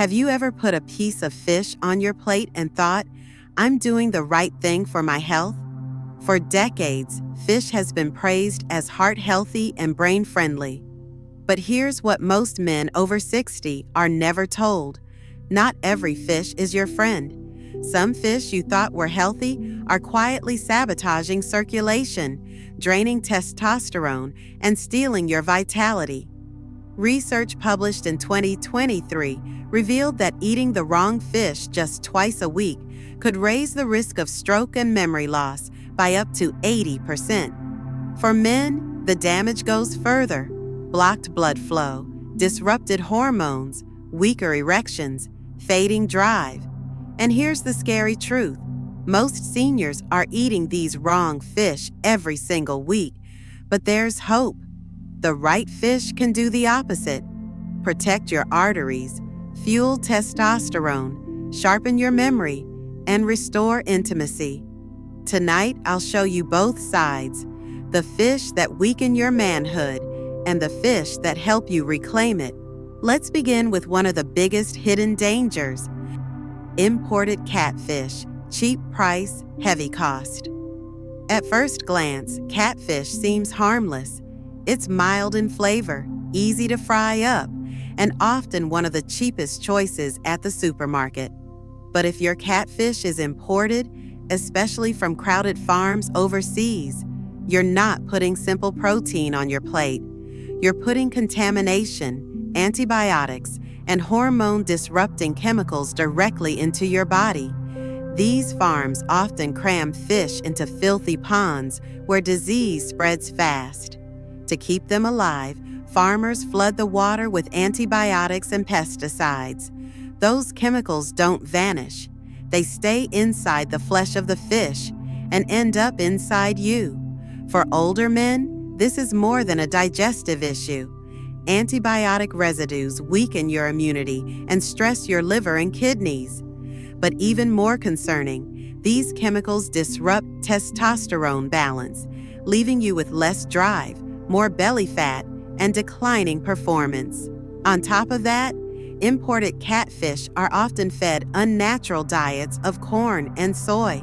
Have you ever put a piece of fish on your plate and thought, I'm doing the right thing for my health? For decades, fish has been praised as heart-healthy and brain-friendly. But here's what most men over 60 are never told. Not every fish is your friend. Some fish you thought were healthy are quietly sabotaging circulation, draining testosterone, and stealing your vitality. Research published in 2023 revealed that eating the wrong fish just twice a week could raise the risk of stroke and memory loss by up to 80%. For men, the damage goes further. Blocked blood flow, disrupted hormones, weaker erections, fading drive. And here's the scary truth. Most seniors are eating these wrong fish every single week, but there's hope. The right fish can do the opposite. Protect your arteries, fuel testosterone, sharpen your memory, and restore intimacy. Tonight, I'll show you both sides, the fish that weaken your manhood and the fish that help you reclaim it. Let's begin with one of the biggest hidden dangers: imported catfish, cheap price, heavy cost. At first glance, catfish seems harmless. It's mild in flavor, easy to fry up, and often one of the cheapest choices at the supermarket. But if your catfish is imported, especially from crowded farms overseas, you're not putting simple protein on your plate. You're putting contamination, antibiotics, and hormone-disrupting chemicals directly into your body. These farms often cram fish into filthy ponds where disease spreads fast. To keep them alive, farmers flood the water with antibiotics and pesticides. Those chemicals don't vanish. They stay inside the flesh of the fish and end up inside you. For older men, this is more than a digestive issue. Antibiotic residues weaken your immunity and stress your liver and kidneys. But even more concerning, these chemicals disrupt testosterone balance, leaving you with less drive, more belly fat, and declining performance. On top of that, imported catfish are often fed unnatural diets of corn and soy.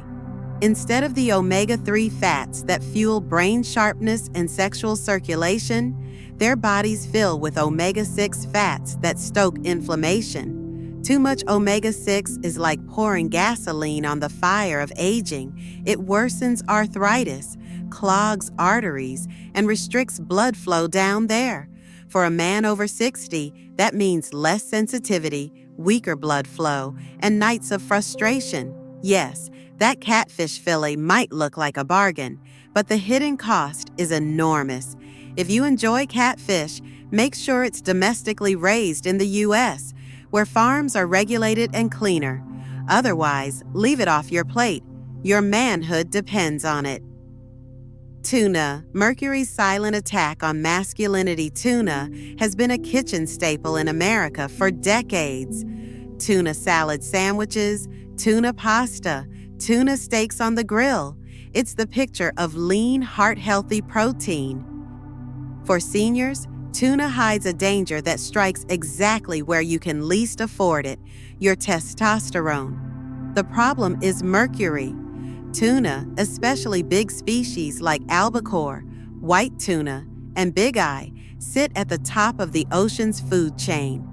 Instead of the omega-3 fats that fuel brain sharpness and sexual circulation, their bodies fill with omega-6 fats that stoke inflammation. Too much omega-6 is like pouring gasoline on the fire of aging. It worsens arthritis, clogs arteries, and restricts blood flow down there. For a man over 60, that means less sensitivity, weaker blood flow, and nights of frustration. Yes, that catfish fillet might look like a bargain, but the hidden cost is enormous. If you enjoy catfish, make sure it's domestically raised in the U.S., where farms are regulated and cleaner. Otherwise, leave it off your plate. Your manhood depends on it. Tuna, Mercury's silent attack on masculinity. Tuna has been a kitchen staple in America for decades. Tuna salad sandwiches, tuna pasta, tuna steaks on the grill. It's the picture of lean, heart-healthy protein. For seniors, tuna hides a danger that strikes exactly where you can least afford it: your testosterone. The problem is mercury. Tuna, especially big species like albacore, white tuna, and big eye, sit at the top of the ocean's food chain.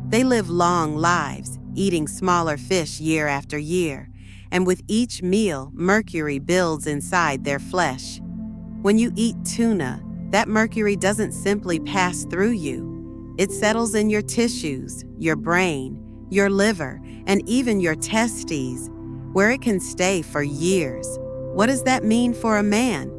They live long lives, eating smaller fish year after year, and with each meal, mercury builds inside their flesh. When you eat tuna, that mercury doesn't simply pass through you. It settles in your tissues, your brain, your liver, and even your testes, where it can stay for years. What does that mean for a man?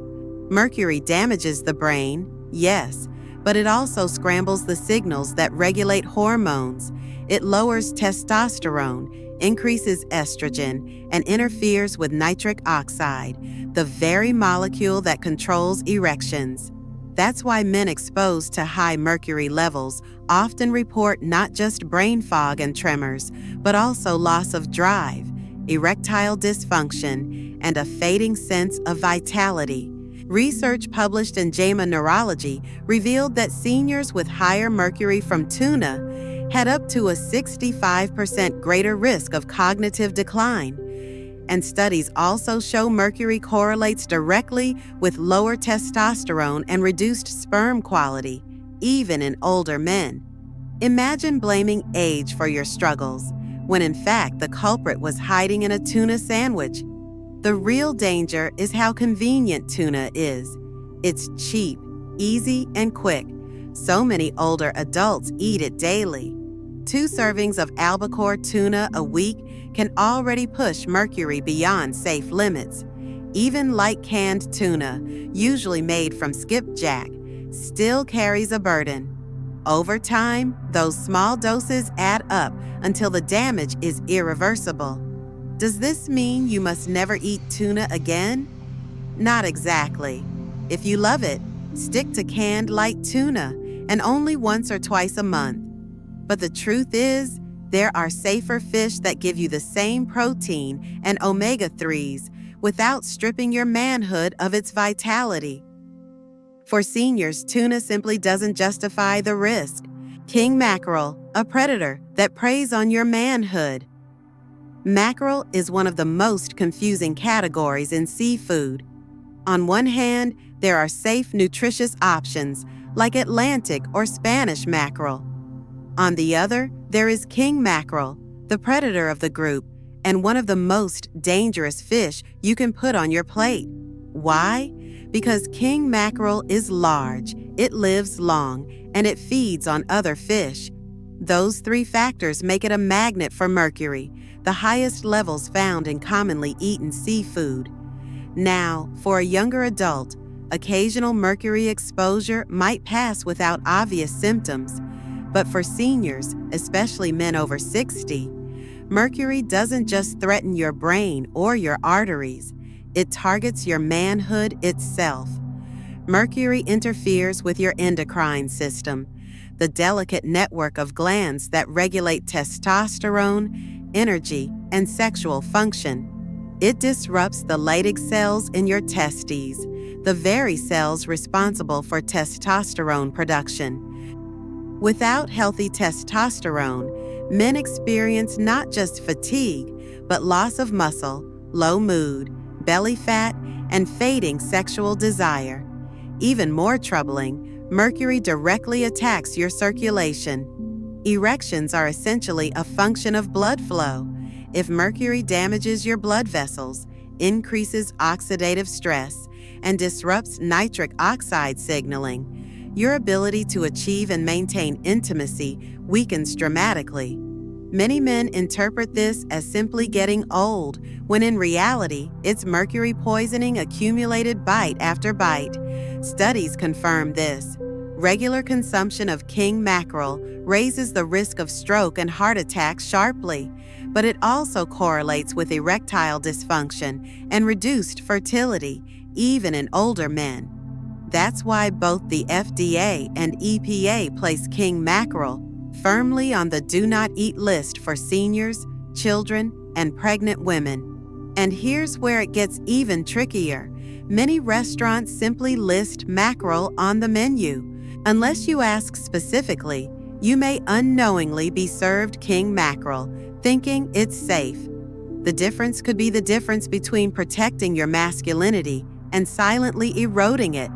Mercury damages the brain, yes, but it also scrambles the signals that regulate hormones. It lowers testosterone, increases estrogen, and interferes with nitric oxide, the very molecule that controls erections. That's why men exposed to high mercury levels often report not just brain fog and tremors, but also loss of drive, erectile dysfunction, and a fading sense of vitality. Research published in JAMA Neurology revealed that seniors with higher mercury from tuna had up to a 65% greater risk of cognitive decline. And studies also show mercury correlates directly with lower testosterone and reduced sperm quality, even in older men. Imagine blaming age for your struggles, when in fact the culprit was hiding in a tuna sandwich. The real danger is how convenient tuna is. It's cheap, easy, and quick. So many older adults eat it daily. 2 servings of albacore tuna a week can already push mercury beyond safe limits. Even light canned tuna, usually made from skipjack, still carries a burden. Over time, those small doses add up until the damage is irreversible. Does this mean you must never eat tuna again? Not exactly. If you love it, stick to canned light tuna, and only once or twice a month. But the truth is, there are safer fish that give you the same protein and omega-3s without stripping your manhood of its vitality. For seniors, tuna simply doesn't justify the risk. King mackerel, a predator that preys on your manhood. Mackerel is one of the most confusing categories in seafood. On one hand, there are safe, nutritious options like Atlantic or Spanish mackerel. On the other, there is king mackerel, the predator of the group, and one of the most dangerous fish you can put on your plate. Why? Because king mackerel is large, it lives long, and it feeds on other fish. Those 3 factors make it a magnet for mercury, the highest levels found in commonly eaten seafood. Now, for a younger adult, occasional mercury exposure might pass without obvious symptoms. But for seniors, especially men over 60, mercury doesn't just threaten your brain or your arteries. It targets your manhood itself. Mercury interferes with your endocrine system, the delicate network of glands that regulate testosterone, energy, and sexual function. It disrupts the Leydig cells in your testes, the very cells responsible for testosterone production. Without healthy testosterone, men experience not just fatigue, but loss of muscle, low mood, belly fat, and fading sexual desire. Even more troubling, mercury directly attacks your circulation. Erections are essentially a function of blood flow. If mercury damages your blood vessels, increases oxidative stress, and disrupts nitric oxide signaling, your ability to achieve and maintain intimacy weakens dramatically. Many men interpret this as simply getting old, when in reality, it's mercury poisoning accumulated bite after bite. Studies confirm this. Regular consumption of king mackerel raises the risk of stroke and heart attack sharply, but it also correlates with erectile dysfunction and reduced fertility, even in older men. That's why both the FDA and EPA place king mackerel firmly on the do not eat list for seniors, children, and pregnant women. And here's where it gets even trickier. Many restaurants simply list mackerel on the menu. Unless you ask specifically, you may unknowingly be served king mackerel, thinking it's safe. The difference could be the difference between protecting your masculinity and silently eroding it.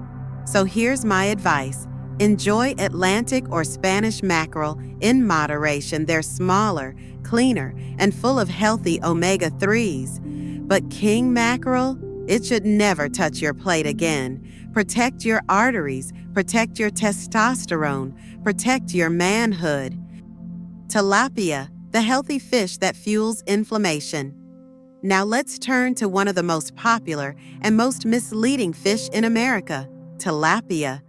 So here's my advice. Enjoy Atlantic or Spanish mackerel in moderation. They're smaller, cleaner, and full of healthy omega-3s. But king mackerel, it should never touch your plate again. Protect your arteries, protect your testosterone, protect your manhood. Tilapia, the healthy fish that fuels inflammation. Now let's turn to one of the most popular and most misleading fish in America, tilapia.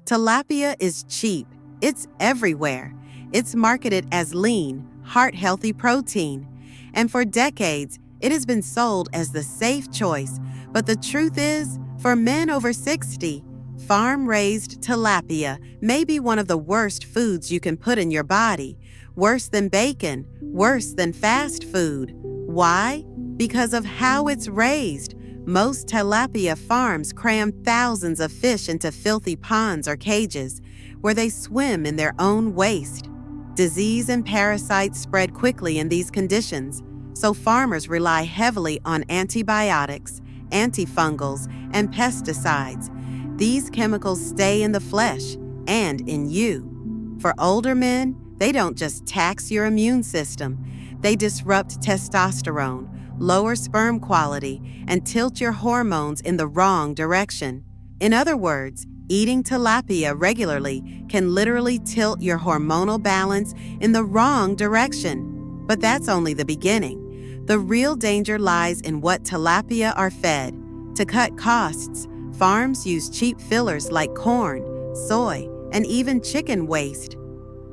Tilapia is cheap. It's everywhere. It's marketed as lean, heart-healthy protein. And for decades, it has been sold as the safe choice. But the truth is, for men over 60, farm-raised tilapia may be one of the worst foods you can put in your body. Worse than bacon, worse than fast food. Why? Because of how it's raised. Most tilapia farms cram thousands of fish into filthy ponds or cages, where they swim in their own waste. Disease and parasites spread quickly in these conditions, so farmers rely heavily on antibiotics, antifungals, and pesticides. These chemicals stay in the flesh and in you. For older men, they don't just tax your immune system, they disrupt testosterone, lower sperm quality, and tilt your hormones in the wrong direction. In other words, eating tilapia regularly can literally tilt your hormonal balance in the wrong direction. But that's only the beginning. The real danger lies in what tilapia are fed. To cut costs, farms use cheap fillers like corn, soy, and even chicken waste.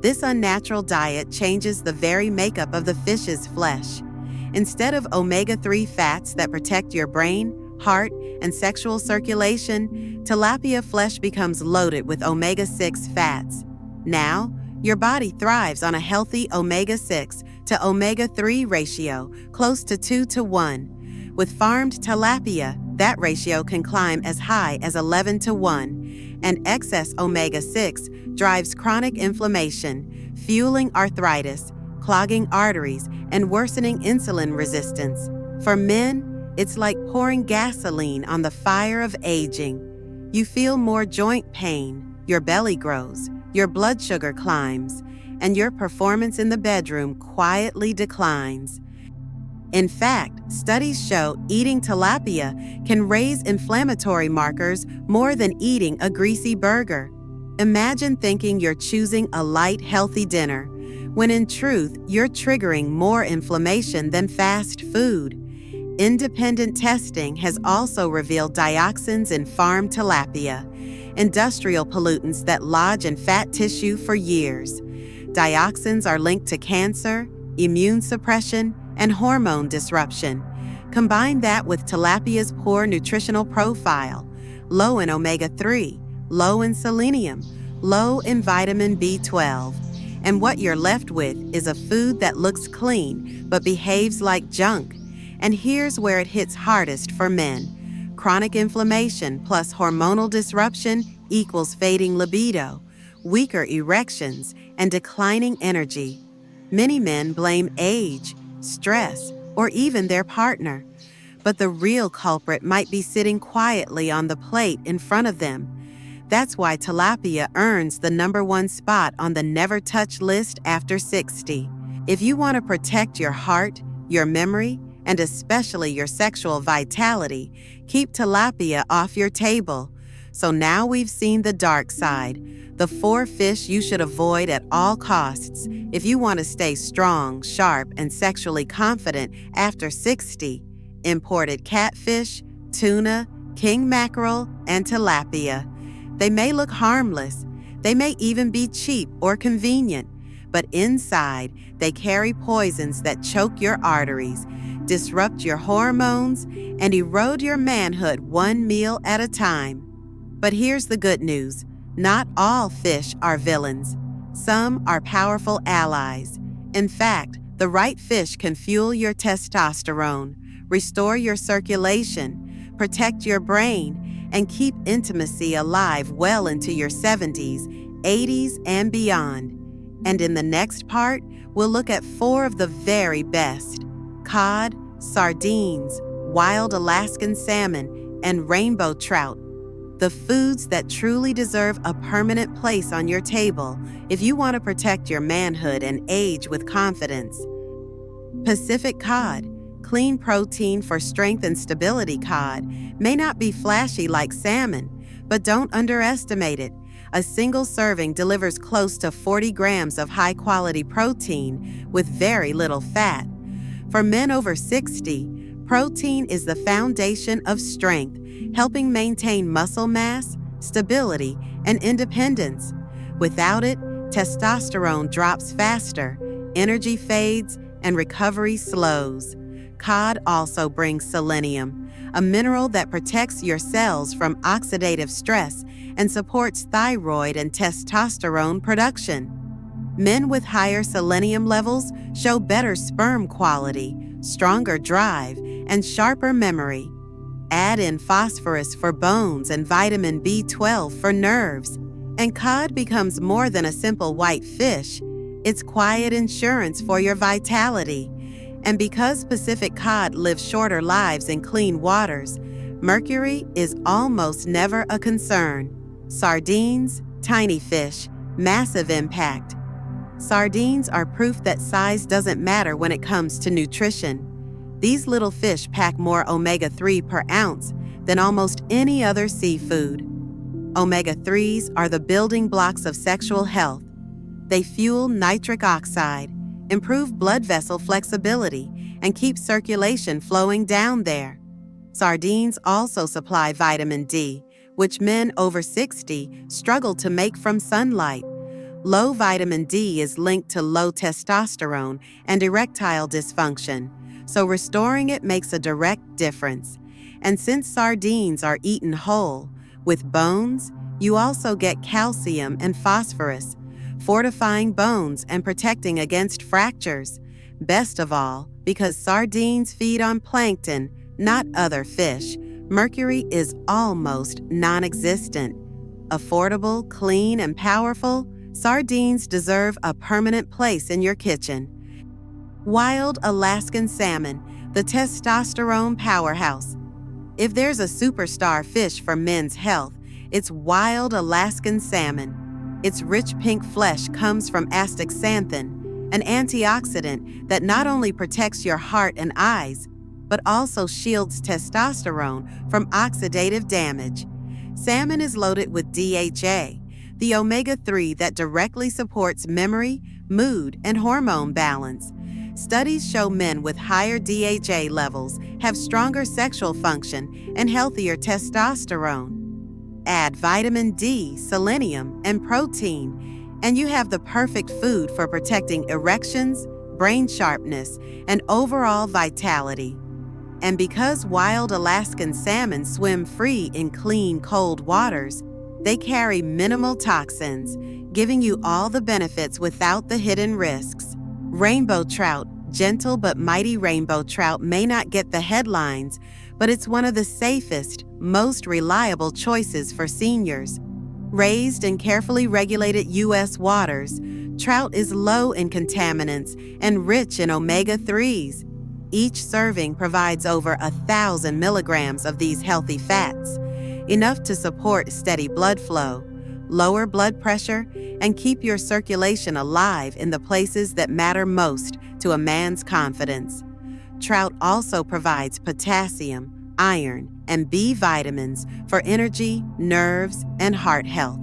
This unnatural diet changes the very makeup of the fish's flesh. Instead of omega-3 fats that protect your brain, heart, and sexual circulation, tilapia flesh becomes loaded with omega-6 fats. Now, your body thrives on a healthy omega-6 to omega-3 ratio, close to 2-to-1. With farmed tilapia, that ratio can climb as high as 11-to-1, and excess omega-6 drives chronic inflammation, fueling arthritis, clogging arteries, and worsening insulin resistance. For men, it's like pouring gasoline on the fire of aging. You feel more joint pain, your belly grows, your blood sugar climbs, and your performance in the bedroom quietly declines. In fact, studies show eating tilapia can raise inflammatory markers more than eating a greasy burger. Imagine thinking you're choosing a light, healthy dinner, when in truth, you're triggering more inflammation than fast food. Independent testing has also revealed dioxins in farm tilapia, industrial pollutants that lodge in fat tissue for years. Dioxins are linked to cancer, immune suppression, and hormone disruption. Combine that with tilapia's poor nutritional profile, low in omega-3, low in selenium, low in vitamin B12, and what you're left with is a food that looks clean but behaves like junk. And here's where it hits hardest for men. Chronic inflammation plus hormonal disruption equals fading libido, weaker erections, and declining energy. Many men blame age, stress, or even their partner. But the real culprit might be sitting quietly on the plate in front of them. That's why tilapia earns the #1 spot on the never touch list after 60. If you want to protect your heart, your memory, and especially your sexual vitality, keep tilapia off your table. So now we've seen the dark side, the 4 fish you should avoid at all costs if you want to stay strong, sharp, and sexually confident after 60. Imported catfish, tuna, king mackerel, and tilapia. They may look harmless, they may even be cheap or convenient, but inside they carry poisons that choke your arteries, disrupt your hormones, and erode your manhood one meal at a time. But here's the good news. Not all fish are villains. Some are powerful allies. In fact, the right fish can fuel your testosterone, restore your circulation, protect your brain, and keep intimacy alive well into your 70s, 80s, and beyond. And in the next part, we'll look at 4 of the very best: cod, sardines, wild Alaskan salmon, and rainbow trout. The foods that truly deserve a permanent place on your table if you want to protect your manhood and age with confidence. Pacific cod, clean protein for strength and stability cod, may not be flashy like salmon, but don't underestimate it. A single serving delivers close to 40 grams of high-quality protein with very little fat. For men over 60, protein is the foundation of strength, helping maintain muscle mass, stability, and independence. Without it, testosterone drops faster, energy fades, and recovery slows. Cod also brings selenium, a mineral that protects your cells from oxidative stress and supports thyroid and testosterone production. Men with higher selenium levels show better sperm quality, stronger drive, and sharper memory. Add in phosphorus for bones and vitamin B12 for nerves, and cod becomes more than a simple white fish. It's quiet insurance for your vitality. And because Pacific cod live shorter lives in clean waters, mercury is almost never a concern. Sardines, tiny fish, massive impact. Sardines are proof that size doesn't matter when it comes to nutrition. These little fish pack more omega-3 per ounce than almost any other seafood. Omega-3s are the building blocks of sexual health. They fuel nitric oxide, improve blood vessel flexibility, and keep circulation flowing down there. Sardines also supply vitamin D, which men over 60 struggle to make from sunlight. Low vitamin D is linked to low testosterone and erectile dysfunction, so restoring it makes a direct difference. And since sardines are eaten whole, with bones, you also get calcium and phosphorus, fortifying bones and protecting against fractures. Best of all, because sardines feed on plankton, not other fish, mercury is almost non-existent. Affordable, clean, and powerful, sardines deserve a permanent place in your kitchen. Wild Alaskan salmon, the testosterone powerhouse. If there's a superstar fish for men's health, it's wild Alaskan salmon. Its rich pink flesh comes from astaxanthin, an antioxidant that not only protects your heart and eyes, but also shields testosterone from oxidative damage. Salmon is loaded with DHA, the omega-3 that directly supports memory, mood, and hormone balance. Studies show men with higher DHA levels have stronger sexual function and healthier testosterone. Add vitamin D, selenium, and protein, and you have the perfect food for protecting erections, brain sharpness, and overall vitality. And because wild Alaskan salmon swim free in clean, cold waters, they carry minimal toxins, giving you all the benefits without the hidden risks. Rainbow trout, gentle but mighty rainbow trout may not get the headlines, but it's one of the safest, most reliable choices for seniors. Raised in carefully regulated U.S. waters, trout is low in contaminants and rich in omega-3s. Each serving provides over 1,000 milligrams of these healthy fats, enough to support steady blood flow, lower blood pressure, and keep your circulation alive in the places that matter most to a man's confidence. Trout also provides potassium, iron, and B vitamins for energy, nerves, and heart health.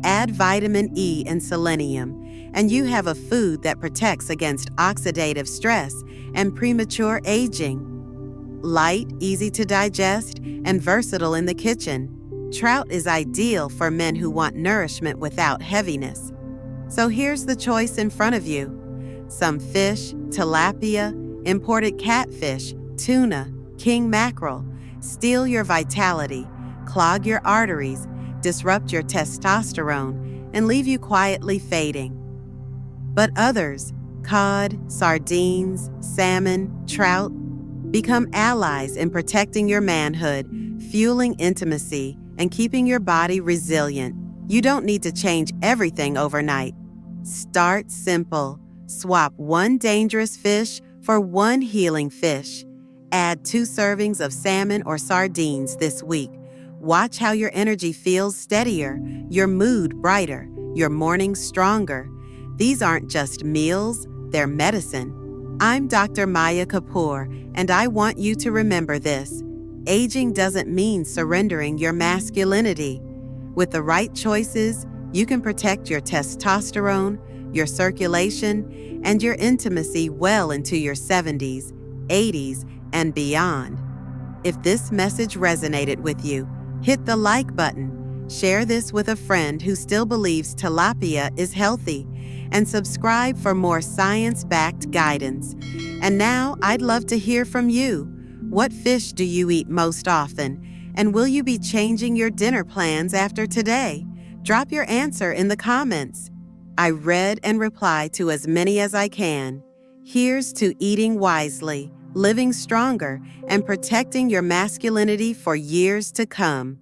Add vitamin E and selenium, and you have a food that protects against oxidative stress and premature aging. Light, easy to digest, and versatile in the kitchen, trout is ideal for men who want nourishment without heaviness. So here's the choice in front of you. Some fish, tilapia, imported catfish, tuna, king mackerel, steal your vitality, clog your arteries, disrupt your testosterone, and leave you quietly fading. But others, cod, sardines, salmon, trout, become allies in protecting your manhood, fueling intimacy, and keeping your body resilient. You don't need to change everything overnight. Start simple. Swap one dangerous fish for one healing fish. Add 2 servings of salmon or sardines this week. Watch how your energy feels steadier, your mood brighter, your mornings stronger. These aren't just meals, they're medicine. I'm Dr. Maya Kapoor, and I want you to remember this. Aging doesn't mean surrendering your masculinity. With the right choices, you can protect your testosterone, your circulation, and your intimacy well into your 70s, 80s, and beyond. If this message resonated with you, hit the like button, share this with a friend who still believes tilapia is healthy, and subscribe for more science-backed guidance. And now I'd love to hear from you. What fish do you eat most often? And will you be changing your dinner plans after today? Drop your answer in the comments. I read and reply to as many as I can. Here's to eating wisely, living stronger, and protecting your masculinity for years to come.